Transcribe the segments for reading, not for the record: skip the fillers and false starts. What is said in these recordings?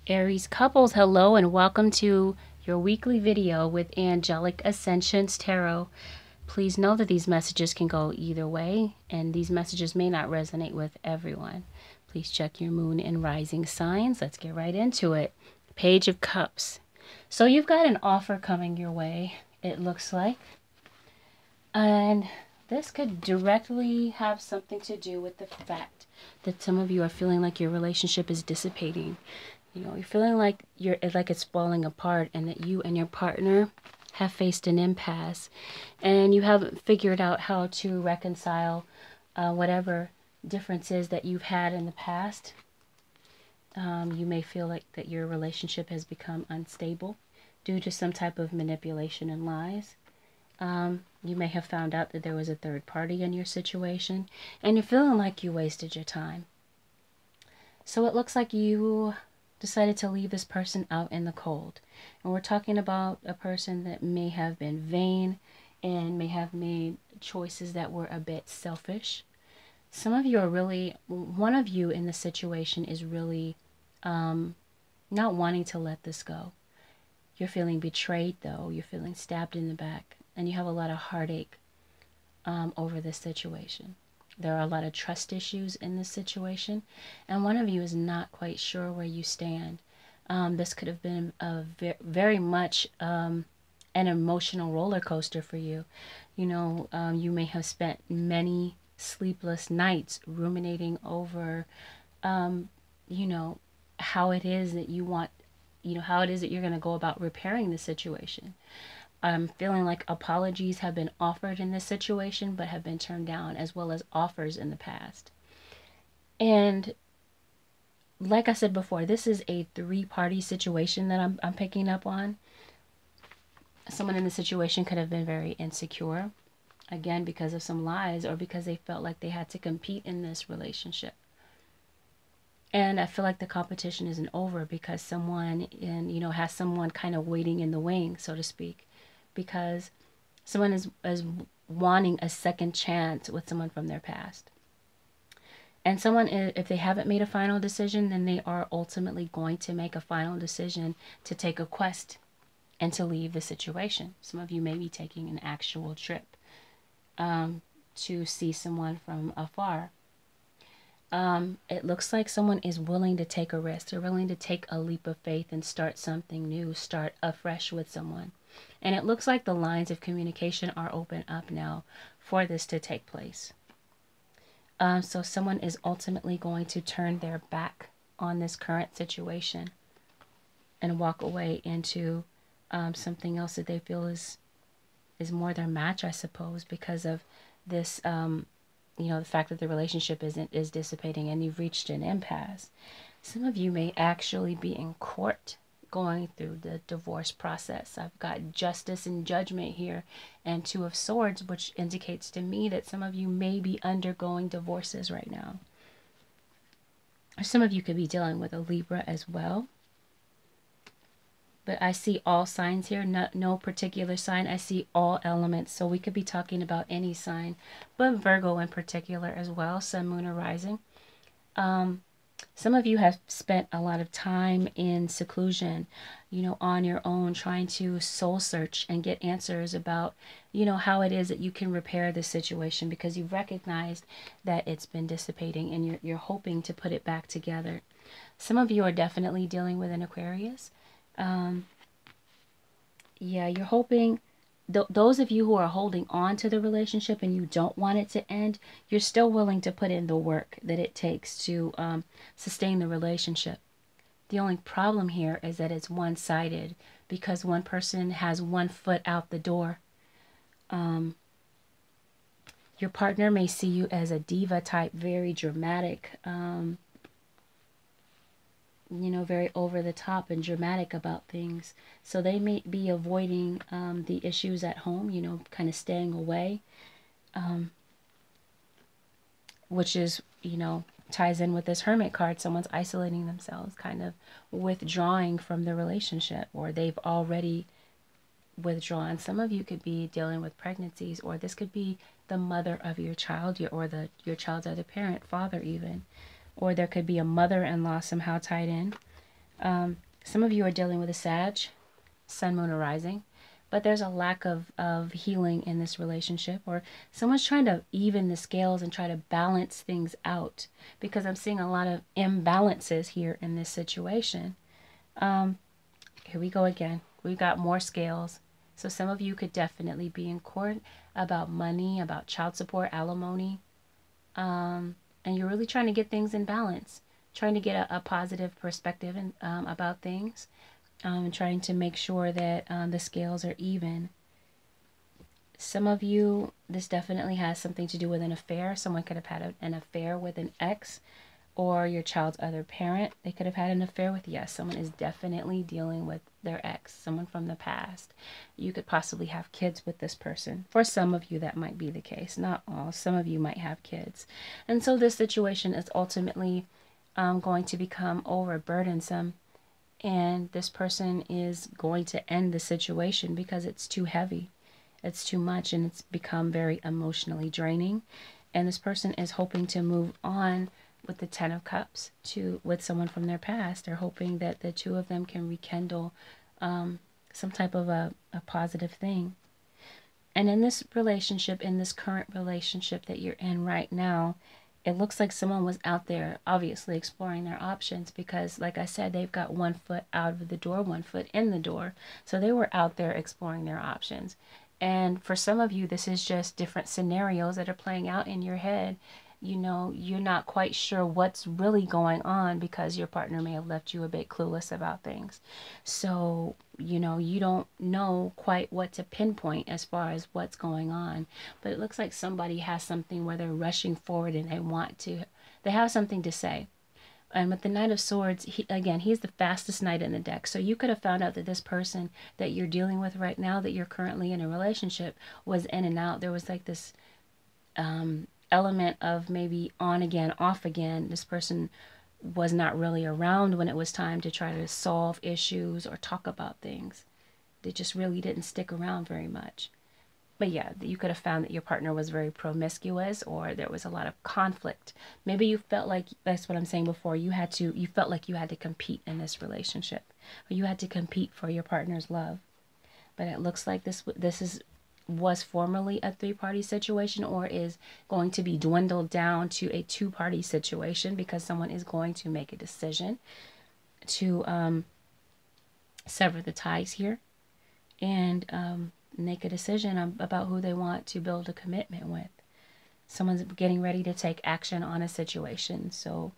Aries couples, hello and welcome to your weekly video with Angelic Ascensions Tarot. Please know that these messages can go either way, and these messages may not resonate with everyone. Please check your moon and rising signs. Let's get right into it. Page of Cups. So you've got an offer coming your way, it looks like. And this could directly have something to do with the fact that some of you are feeling like your relationship is dissipating. You know, you're feeling like it's falling apart, and that you and your partner have faced an impasse, and you haven't figured out how to reconcile whatever differences that you've had in the past. You may feel like that your relationship has become unstable due to some type of manipulation and lies. You may have found out that there was a third party in your situation, and you're feeling like you wasted your time. So it looks like you decided to leave this person out in the cold. And we're talking about a person that may have been vain and may have made choices that were a bit selfish. Some of you are really, one of you in the situation is really not wanting to let this go. You're feeling betrayed though. You're feeling stabbed in the back, and you have a lot of heartache over this situation. There are a lot of trust issues in this situation, and one of you is not quite sure where you stand. This could have been a very much an emotional roller coaster for you. You know, you may have spent many sleepless nights ruminating over, you know, how it is that you want, how it is that you're going to go about repairing the situation. I'm feeling like apologies have been offered in this situation, but have been turned down, as well as offers in the past. And like I said before, this is a three-party situation that I'm picking up on. Someone in the situation could have been very insecure, again, because of some lies, or because they felt like they had to compete in this relationship. And I feel like the competition isn't over because someone has someone kind of waiting in the wings, so to speak. Because someone is wanting a second chance with someone from their past. And someone, if they haven't made a final decision, then they are ultimately going to make a final decision to take a quest and to leave the situation. Some of you may be taking an actual trip to see someone from afar. It looks like someone is willing to take a risk. They're willing to take a leap of faith and start something new, start afresh with someone. And it looks like the lines of communication are open up now for this to take place. So someone is ultimately going to turn their back on this current situation and walk away into something else that they feel is more their match, I suppose, because of this, the fact that the relationship is dissipating and you've reached an impasse. Some of you may actually be in court going through the divorce process. I've got justice and judgment here, and Two of Swords, which indicates to me that some of you may be undergoing divorces right now. Or some of you could be dealing with a Libra as well. But I see all signs here, no particular sign. I see all elements, so we could be talking about any sign, but Virgo in particular as well, Sun, Moon, or Rising. Some of you have spent a lot of time in seclusion, on your own, trying to soul search and get answers about, how it is that you can repair this situation, because you've recognized that it's been dissipating and you're hoping to put it back together. Some of you are definitely dealing with an Aquarius. Yeah, you're hoping, those of you who are holding on to the relationship and you don't want it to end, you're still willing to put in the work that it takes to sustain the relationship. The only problem here is that it's one-sided, because one person has one foot out the door. Your partner may see you as a diva type, very dramatic, very over the top and dramatic about things. So they may be avoiding the issues at home, kind of staying away, which is, ties in with this Hermit card. Someone's isolating themselves, kind of withdrawing from the relationship, or they've already withdrawn. Some of you could be dealing with pregnancies, or this could be the mother of your child, or your child's other parent, father even. Or there could be a mother-in-law somehow tied in. Some of you are dealing with a Sag, Sun, Moon, or Rising, but there's a lack of healing in this relationship, or someone's trying to even the scales and try to balance things out, because I'm seeing a lot of imbalances here in this situation. Here we go again. We've got more scales. So some of you could definitely be in court about money, about child support, alimony, and you're really trying to get things in balance, trying to get a positive perspective about things, and trying to make sure that the scales are even. Some of you, this definitely has something to do with an affair. Someone could have had an affair with an ex, or your child's other parent. They could have had an affair with. Yes, someone is definitely dealing with their ex, someone from the past. You could possibly have kids with this person. For some of you, that might be the case. Not all. Some of you might have kids. And so this situation is ultimately going to become overburdensome. And this person is going to end the situation because it's too heavy. It's too much, and it's become very emotionally draining. And this person is hoping to move on with the Ten of Cups with someone from their past. They're hoping that the two of them can rekindle some type of a positive thing. And in this relationship, in this current relationship that you're in right now, it looks like someone was out there obviously exploring their options, because like I said, they've got 1 foot out of the door, 1 foot in the door. So they were out there exploring their options. And for some of you, this is just different scenarios that are playing out in your head. You know, you're not quite sure what's really going on because your partner may have left you a bit clueless about things. So, you know, you don't know quite what to pinpoint as far as what's going on. But it looks like somebody has something where they're rushing forward and they have something to say. And with the Knight of Swords, he's the fastest knight in the deck. So you could have found out that this person that you're dealing with right now, that you're currently in a relationship, was in and out. There was like this element of maybe on again, off again. This person was not really around when it was time to try to solve issues or talk about things. They just really didn't stick around very much. But yeah, you could have found that your partner was very promiscuous, or there was a lot of conflict. Maybe you felt like, that's what I'm saying before, you felt like you had to compete in this relationship, or you had to compete for your partner's love. But it looks like this was formerly a 3-party situation, or is going to be dwindled down to a 2-party situation, because someone is going to make a decision to sever the ties here and make a decision about who they want to build a commitment with. Someone's getting ready to take action on a situation. So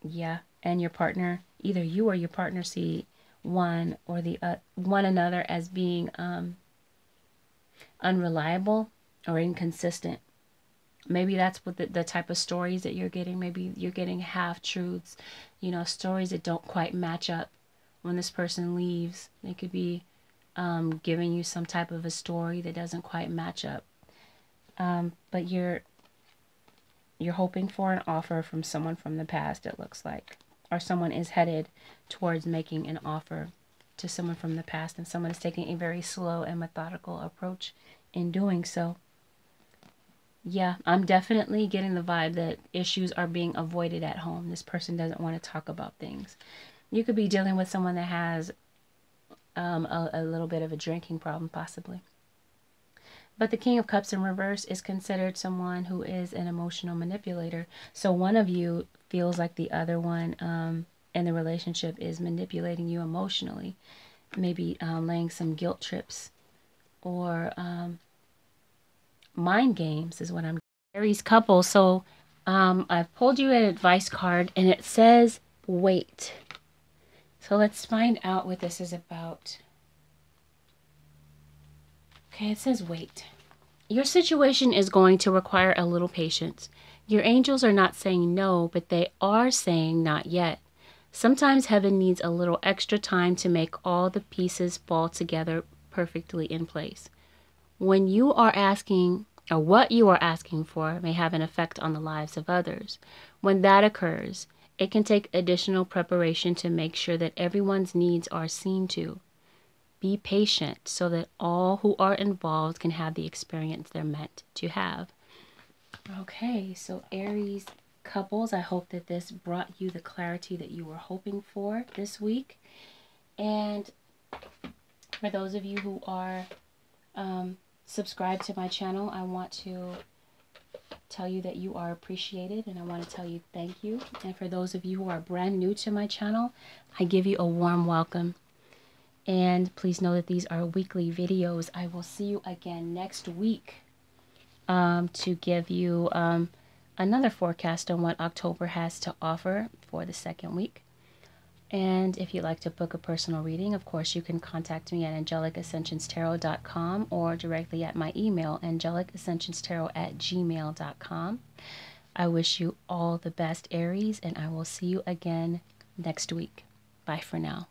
yeah, and your partner, either you or your partner, see one another as being unreliable or inconsistent. Maybe that's what the type of stories that you're getting. Maybe you're getting half-truths, you know, stories that don't quite match up. When this person leaves, they could be giving you some type of a story that doesn't quite match up. But you're hoping for an offer from someone from the past, it looks like. Or someone is headed towards making an offer to someone from the past, and someone is taking a very slow and methodical approach in doing so. Yeah, I'm definitely getting the vibe that issues are being avoided at home. This person doesn't want to talk about things. You could be dealing with someone that has a little bit of a drinking problem, possibly. But the King of Cups in reverse is considered someone who is an emotional manipulator. So one of you feels like the other one in the relationship is manipulating you emotionally. Maybe laying some guilt trips, or mind games is what I'm. Aries couple. So I've pulled you an advice card, and it says wait. So let's find out what this is about. Okay, it says wait. Your situation is going to require a little patience. Your angels are not saying no, but they are saying not yet. Sometimes heaven needs a little extra time to make all the pieces fall together perfectly in place. When you are asking, or what you are asking for, may have an effect on the lives of others. When that occurs, it can take additional preparation to make sure that everyone's needs are seen to. Be patient so that all who are involved can have the experience they're meant to have. Okay, so Aries couples, I hope that this brought you the clarity that you were hoping for this week. And for those of you who are subscribed to my channel, I want to tell you that you are appreciated, and I want to tell you thank you. And for those of you who are brand new to my channel, I give you a warm welcome. And please know that these are weekly videos. I will see you again next week to give you another forecast on what October has to offer for the second week. And if you'd like to book a personal reading, of course, you can contact me at angelicascensionstarot.com or directly at my email, angelicascensionstarot@gmail.com. I wish you all the best, Aries, and I will see you again next week. Bye for now.